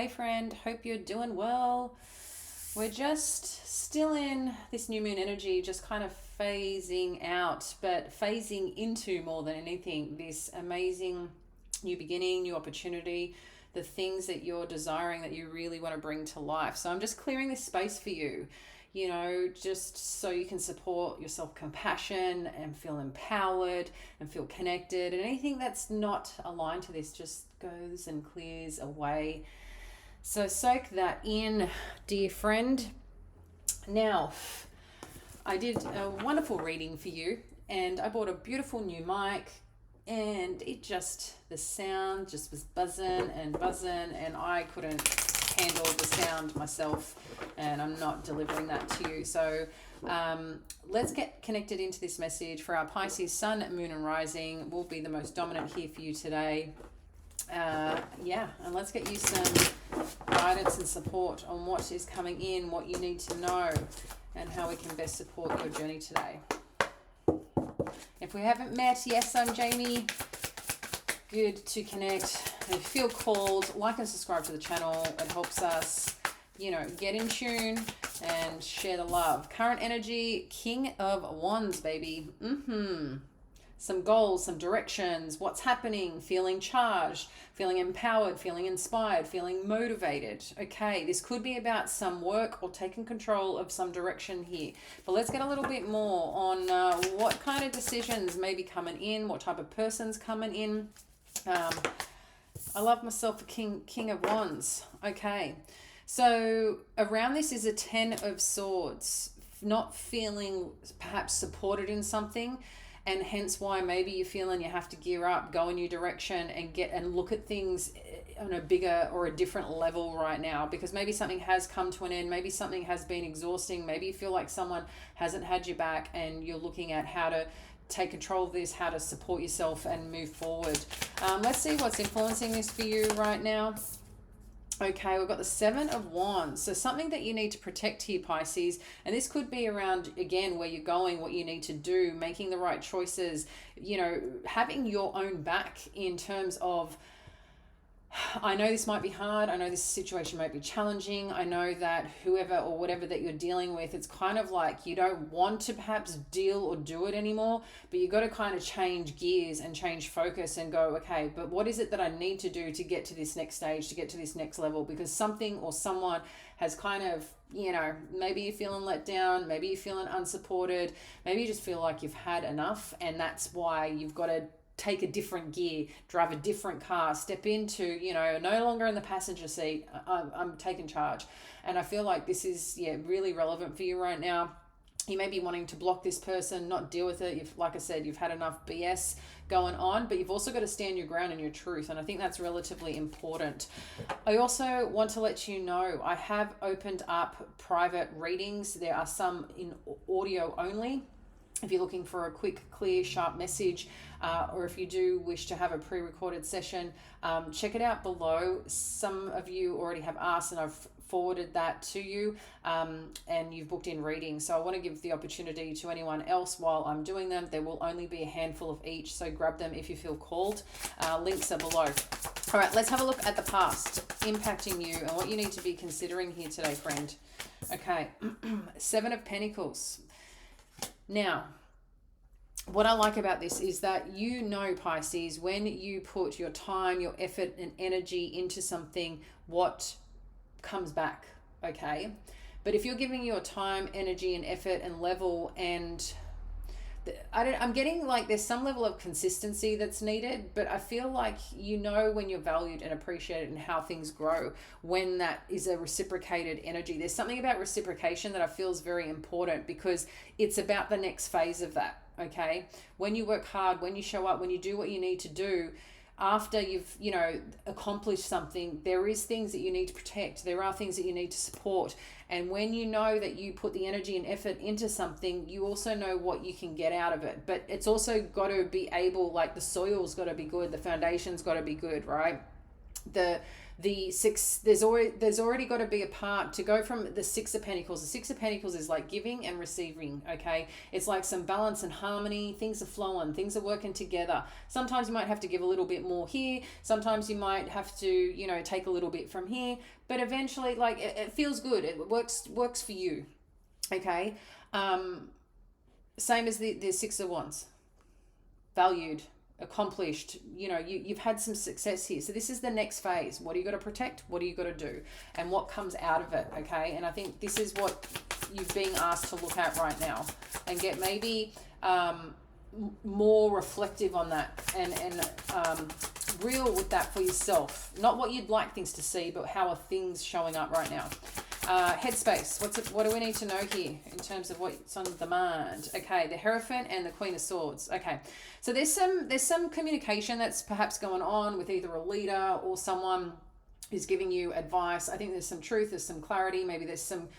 Hey friend, hope you're doing well. We're just still in this new moon energy, just kind of phasing out, but phasing into more than anything this amazing new beginning, new opportunity, the things that you're desiring that you really want to bring to life. So I'm just clearing this space for you, just so you can support your self-compassion and feel empowered and feel connected. And anything that's not aligned to this just goes and clears away. So soak that in, dear friend. Now, I did a wonderful reading for you, and I bought a beautiful new mic, and the sound just was buzzing, and I couldn't handle the sound myself, and I'm not delivering that to you. So let's get connected into this message for our Pisces sun, moon, and rising. Will be the most dominant here for you today. And let's get you some guidance and support on what is coming in, what you need to know, and how we can best support your journey today. If we haven't met, yes, I'm Jamie. Good to connect. If you feel called, like and subscribe to the channel. It helps us, get in tune and share the love. Current energy, King of Wands, baby. Some goals, some directions, what's happening, feeling charged, feeling empowered, feeling inspired, feeling motivated. Okay, this could be about some work or taking control of some direction here. But let's get a little bit more on what kind of decisions may be coming in, what type of person's coming in. I love myself a King of Wands. Okay, so around this is a 10 of Swords, not feeling perhaps supported in something. And hence why maybe you're feeling you have to gear up, go a new direction, and look at things on a bigger or a different level right now, because maybe something has come to an end, maybe something has been exhausting, maybe you feel like someone hasn't had your back, and you're looking at how to take control of this, how to support yourself and move forward. Let's see what's influencing this for you right now. Okay, we've got the 7 of Wands. So something that you need to protect here, Pisces. And this could be around, again, where you're going, what you need to do, making the right choices, having your own back in terms of, I know this might be hard. I know this situation might be challenging. I know that whoever or whatever that you're dealing with, it's kind of like you don't want to perhaps deal or do it anymore, but you got to kind of change gears and change focus and go, okay, but what is it that I need to do to get to this next stage, to get to this next level? Because something or someone has kind of, maybe you're feeling let down, maybe you're feeling unsupported, maybe you just feel like you've had enough, and that's why you've got to take a different gear, drive a different car, step into, no longer in the passenger seat. I'm taking charge. And I feel like this is, really relevant for you right now. You may be wanting to block this person, not deal with it. Like I said, you've had enough BS going on, but you've also got to stand your ground and your truth. And I think that's relatively important. I also want to let you know, I have opened up private readings. There are some in audio only. If you're looking for a quick, clear, sharp message, or if you do wish to have a pre-recorded session, check it out below. Some of you already have asked, and I've forwarded that to you, and you've booked in readings. So I want to give the opportunity to anyone else while I'm doing them. There will only be a handful of each, so grab them if you feel called. Links are below. All right, let's have a look at the past impacting you and what you need to be considering here today, friend. Okay, 7 of Pentacles. Now, what I like about this is that Pisces, when you put your time, your effort and energy into something, what comes back, okay? But if you're giving your time, energy and effort and level, and I'm getting like there's some level of consistency that's needed, but I feel like when you're valued and appreciated and how things grow when that is a reciprocated energy. There's something about reciprocation that I feel is very important, because it's about the next phase of that, okay? When you work hard, when you show up, when you do what you need to do, after you've, accomplished something, there is things that you need to protect. There are things that you need to support. And when you know that you put the energy and effort into something, you also know what you can get out of it. But it's also got to be able, like the soil's got to be good, the foundation's got to be good, right? the six, there's already got to be a part to go from the Six of Pentacles. The Six of Pentacles is like giving and receiving, okay? It's like some balance and harmony. Things are flowing, things are working together. Sometimes you might have to give a little bit more here, sometimes you might have to, you know, take a little bit from here, but eventually, like, it feels good, it works for you, okay? Same as the Six of Wands. Valued, accomplished, you know, you've had some success here. So this is the next phase. What do you got to protect? What do you got to do? And what comes out of it, okay? And I think this is what you're being asked to look at right now and get maybe more reflective on that and real with that for yourself. Not what you'd like things to see, but how are things showing up right now. Headspace, what do we need to know here in terms of what's on the mind? Okay, the Hierophant and the Queen of Swords. Okay, so there's some communication that's perhaps going on with either a leader or someone who's giving you advice. I think there's some truth, there's some clarity, maybe there's some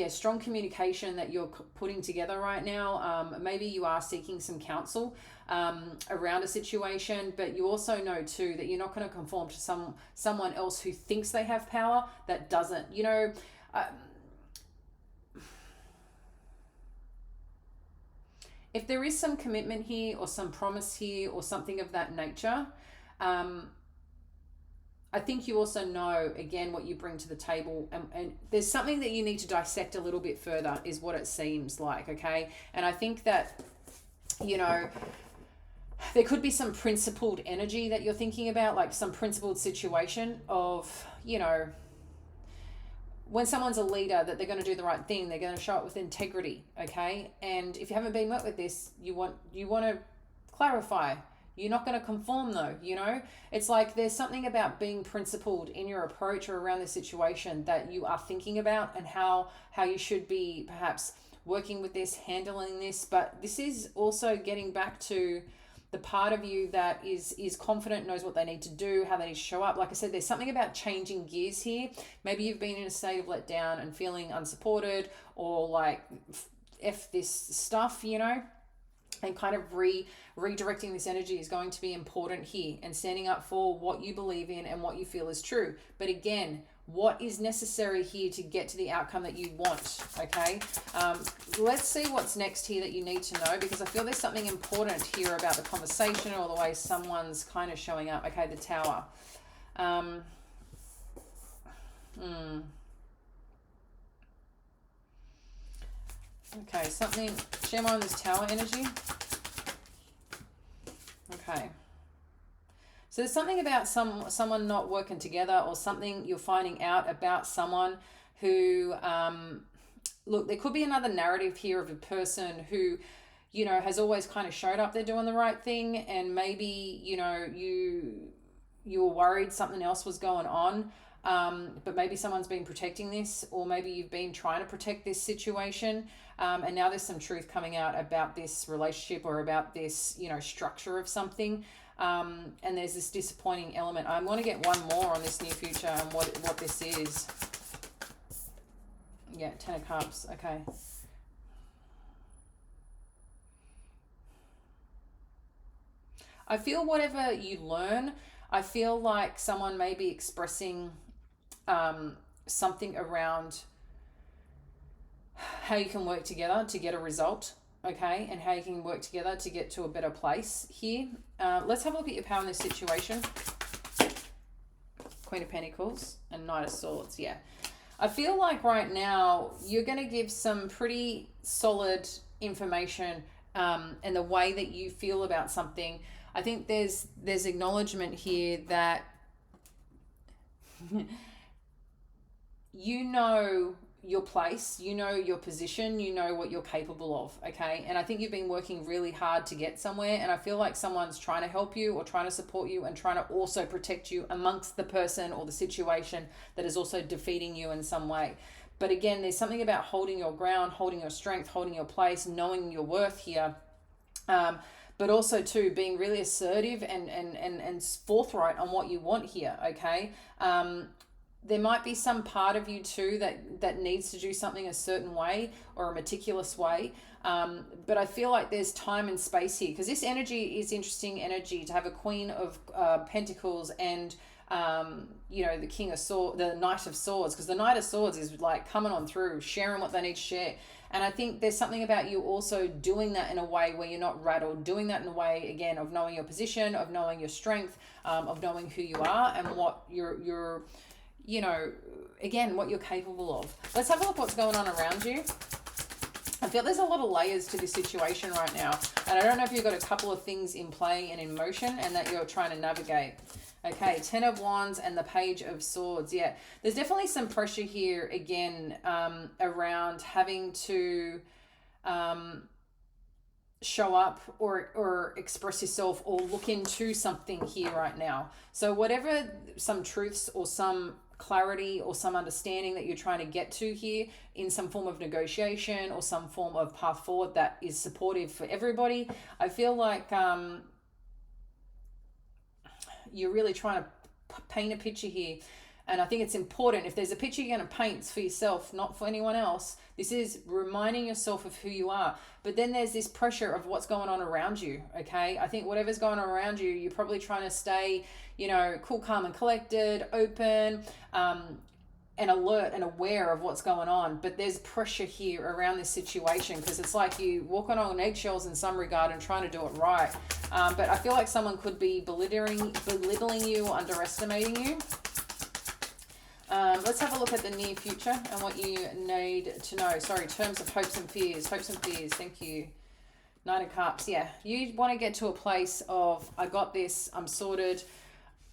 strong communication that you're putting together right now. Maybe you are seeking some counsel around a situation, but you also know too that you're not going to conform to someone else who thinks they have power that doesn't, you know. If there is some commitment here or some promise here or something of that nature, I think you also know, again, what you bring to the table, and there's something that you need to dissect a little bit further is what it seems like, okay? And I think that, you know, there could be some principled energy that you're thinking about, like some principled situation of, you know, when someone's a leader, that they're going to do the right thing, they're going to show it with integrity, okay? And if you haven't been met with this, you want to clarify. You're not going to conform though, you know? It's like there's something about being principled in your approach or around the situation that you are thinking about and how you should be perhaps working with this, handling this. But this is also getting back to the part of you that is confident, knows what they need to do, how they need to show up. Like I said, there's something about changing gears here. Maybe you've been in a state of letdown and feeling unsupported or like F this stuff, you know, and kind of redirecting this energy is going to be important here, and standing up for what you believe in and what you feel is true. But again, what is necessary here to get to the outcome that you want, okay? Let's see what's next here that you need to know, because I feel there's something important here about the conversation or the way someone's kind of showing up. Okay, the Tower. Okay, something, share more on this Tower energy. Okay. So there's something about someone not working together, or something you're finding out about someone who, look, there could be another narrative here of a person who, you know, has always kind of showed up they're doing the right thing, and maybe, you know, you were worried something else was going on, but maybe someone's been protecting this, or maybe you've been trying to protect this situation, and now there's some truth coming out about this relationship or about this, you know, structure of something. And there's this disappointing element. I want to get one more on this near future and what this is. Yeah, Ten of Cups. Okay. I feel whatever you learn, I feel like someone may be expressing something around how you can work together to get a result. Okay, and how you can work together to get to a better place here. Let's have a look at your power in this situation. Queen of Pentacles and Knight of Swords. Yeah, I feel like right now you're going to give some pretty solid information and the way that you feel about something. I think there's acknowledgement here that you know your place, you know your position, you know what you're capable of, okay? And I think you've been working really hard to get somewhere, and I feel like someone's trying to help you or trying to support you and trying to also protect you amongst the person or the situation that is also defeating you in some way. But again, there's something about holding your ground, holding your strength, holding your place, knowing your worth here, but also too being really assertive and forthright on what you want here, okay? There might be some part of you too that needs to do something a certain way or a meticulous way. But I feel like there's time and space here, because this energy is interesting energy to have a Queen of Pentacles and the King of Swords, the Knight of Swords, because the Knight of Swords is like coming on through, sharing what they need to share. And I think there's something about you also doing that in a way where you're not rattled, doing that in a way, again, of knowing your position, of knowing your strength, of knowing who you are and what you're again, what you're capable of. Let's have a look what's going on around you. I feel there's a lot of layers to this situation right now. And I don't know if you've got a couple of things in play and in motion and that you're trying to navigate. Okay, 10 of Wands and the Page of Swords. Yeah, there's definitely some pressure here again around having to show up or express yourself or look into something here right now. So whatever some truths or some clarity or some understanding that you're trying to get to here in some form of negotiation or some form of path forward that is supportive for everybody, I feel like you're really trying to paint a picture here. And I think it's important, if there's a picture you're going to paint, it's for yourself, not for anyone else. This is reminding yourself of who you are. But then there's this pressure of what's going on around you, okay? I think whatever's going on around you, you're probably trying to stay, cool, calm, and collected, open, and alert and aware of what's going on. But there's pressure here around this situation because it's like you walking on eggshells in some regard and trying to do it right. But I feel like someone could be belittling you, underestimating you. Let's have a look at the near future and what you need to know. Sorry, terms of hopes and fears. Hopes and fears. Thank you. Nine of Cups. Yeah, you want to get to a place of, I got this, I'm sorted,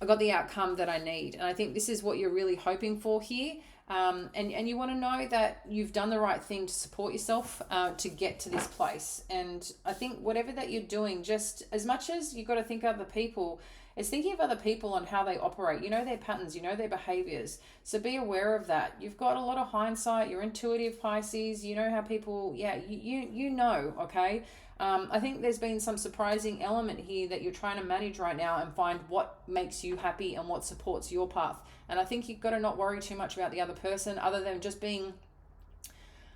I got the outcome that I need. And I think this is what you're really hoping for here. And you want to know that you've done the right thing to support yourself to get to this place. And I think whatever that you're doing, just as much as you've got to think of other people, it's thinking of other people and how they operate. You know their patterns, you know their behaviors. So be aware of that. You've got a lot of hindsight. You're intuitive, Pisces. You know how people, you know, okay? I think there's been some surprising element here that you're trying to manage right now and find what makes you happy and what supports your path. And I think you've got to not worry too much about the other person other than just being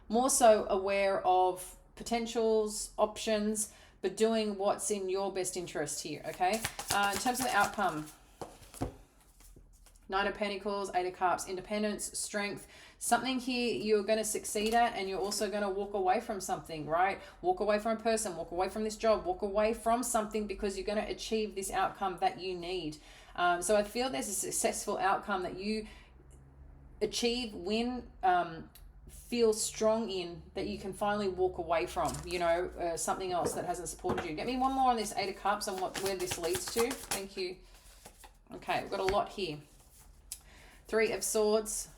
more so aware of potentials, options, but doing what's in your best interest here, okay? In terms of the outcome, Nine of Pentacles, Eight of Cups, independence, strength, something here you're going to succeed at, and you're also going to walk away from something, right? Walk away from a person, walk away from this job, walk away from something because you're going to achieve this outcome that you need. So I feel there's a successful outcome that you achieve, win, feel strong in, that you can finally walk away from, something else that hasn't supported you. Get me one more on this Eight of Cups and where this leads to. Thank you. Okay, we've got a lot here. Three of Swords,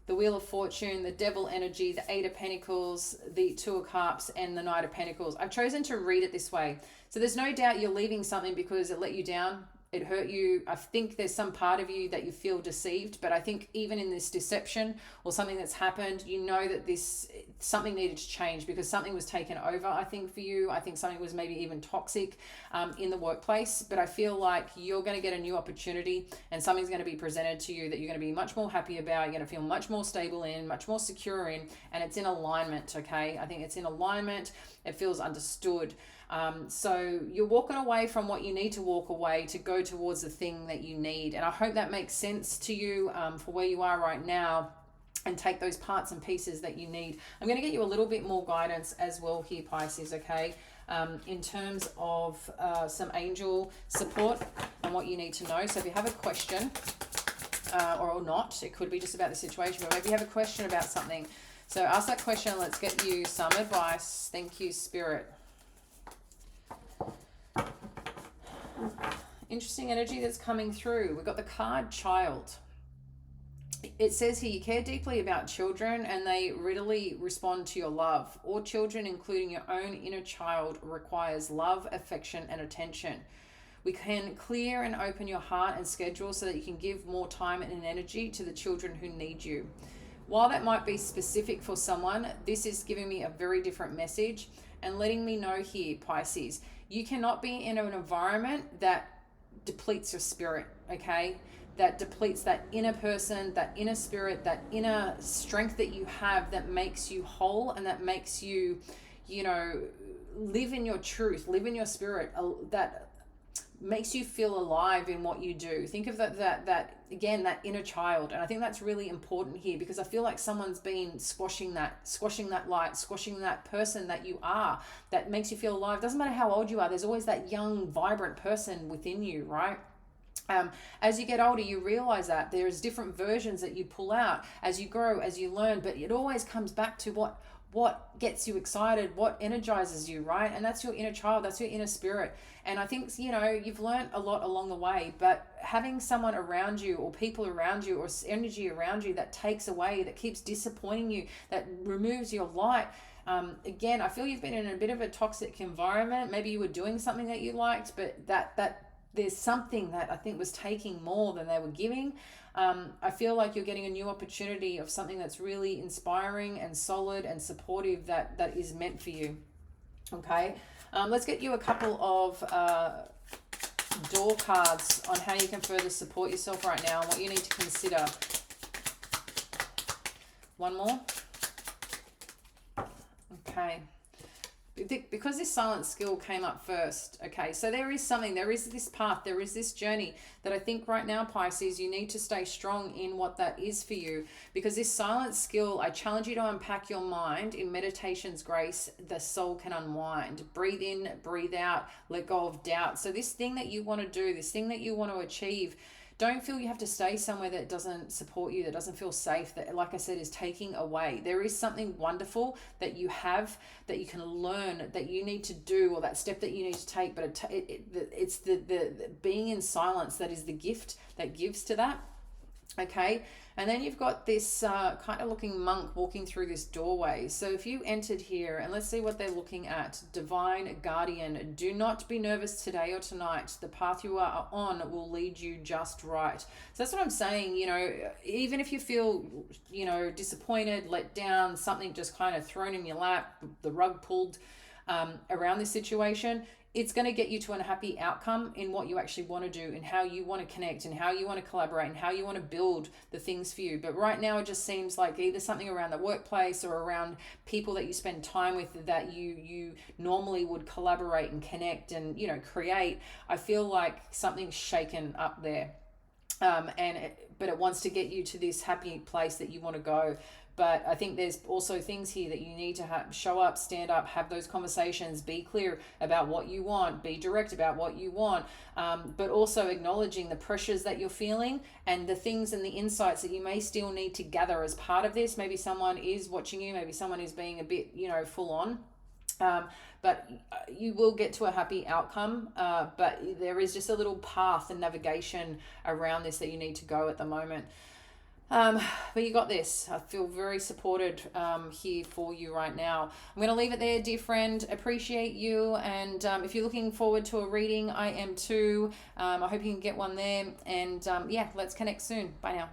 the Wheel of Fortune, the Devil energy, the Eight of Pentacles, the Two of Cups, and the Knight of Pentacles. I've chosen to read it this way. So there's no doubt you're leaving something because it let you down. It hurt you. I think there's some part of you that you feel deceived, but I think even in this deception or something that's happened, you know that something needed to change because something was taken over, I think, for you. I think something was maybe even toxic in the workplace, but I feel like you're going to get a new opportunity and something's going to be presented to you that you're going to be much more happy about. You're going to feel much more stable in, much more secure in, and it's in alignment, okay? I think it's in alignment. It feels understood. So you're walking away from what you need to walk away to go towards the thing that you need. And I hope that makes sense to you for where you are right now, and take those parts and pieces that you need. I'm going to get you a little bit more guidance as well here, Pisces, okay? In terms of some angel support and what you need to know. So if you have a question or not, it could be just about the situation, but maybe you have a question about something. So ask that question. Let's get you some advice. Thank you, Spirit. Interesting energy that's coming through. We've got the card Child. It says here, you care deeply about children and they readily respond to your love. All children, including your own inner child, requires love, affection, and attention. We can clear and open your heart and schedule so that you can give more time and energy to the children who need you. While that might be specific for someone, this is giving me a very different message and letting me know here, Pisces, you cannot be in an environment that depletes your spirit, okay? That depletes that inner person, that inner spirit, that inner strength that you have that makes you whole and that makes you, live in your truth, live in your spirit, that makes you feel alive in what you do. Think of that again, that inner child. And I think that's really important here, because I feel like someone's been squashing that light, squashing that person that you are, that makes you feel alive. Doesn't matter how old you are, there's always that young, vibrant person within you, right? As you get older, you realize that there's different versions that you pull out as you grow, as you learn, but it always comes back to what gets you excited, what energizes you, right? And that's your inner child, that's your inner spirit. And I think, you've learned a lot along the way, but having someone around you, or people around you, or energy around you that takes away, that keeps disappointing you, that removes your light, again, I feel you've been in a bit of a toxic environment. Maybe you were doing something that you liked, but that there's something that I think was taking more than they were giving. I feel like you're getting a new opportunity of something that's really inspiring and solid and supportive, that is meant for you. Okay, let's get you a couple of door cards on how you can further support yourself right now and what you need to consider. One more. Okay. Because this silent skill came up first, okay, so there is this path, there is this journey that I think right now, Pisces, you need to stay strong in what that is for you, because this silent skill, I challenge you to unpack your mind in meditation's grace. The soul can unwind. Breathe in, breathe out, let go of doubt. So this thing that you want to do, this thing that you want to achieve, don't feel you have to stay somewhere that doesn't support you, that doesn't feel safe, that, like I said, is taking away. There is something wonderful that you have, that you can learn, that you need to do, or that step that you need to take. But it's the being in silence that is the gift that gives to that. Okay, and then you've got this kind of looking monk walking through this doorway. So if you entered here, and let's see what they're looking at. Divine guardian, do not be nervous today or tonight. The path you are on will lead you just right. So that's what I'm saying. Even if you feel, disappointed, let down, something just kind of thrown in your lap, the rug pulled around this situation, it's going to get you to a happy outcome in what you actually want to do, and how you want to connect, and how you want to collaborate, and how you want to build the things for you. But right now it just seems like either something around the workplace or around people that you spend time with that you normally would collaborate and connect and create. I feel like something's shaken up there, but it wants to get you to this happy place that you want to go. But I think there's also things here that you need to show up, stand up, have those conversations, be clear about what you want, be direct about what you want, but also acknowledging the pressures that you're feeling and the things and the insights that you may still need to gather as part of this. Maybe someone is watching you, maybe someone is being a bit, full on. But you will get to a happy outcome, but there is just a little path and navigation around this that you need to go at the moment. But you got this. I feel very supported here for you right now. I'm going to leave it there, dear friend. Appreciate you. And if you're looking forward to a reading, I am too. I hope you can get one there. And let's connect soon. Bye now.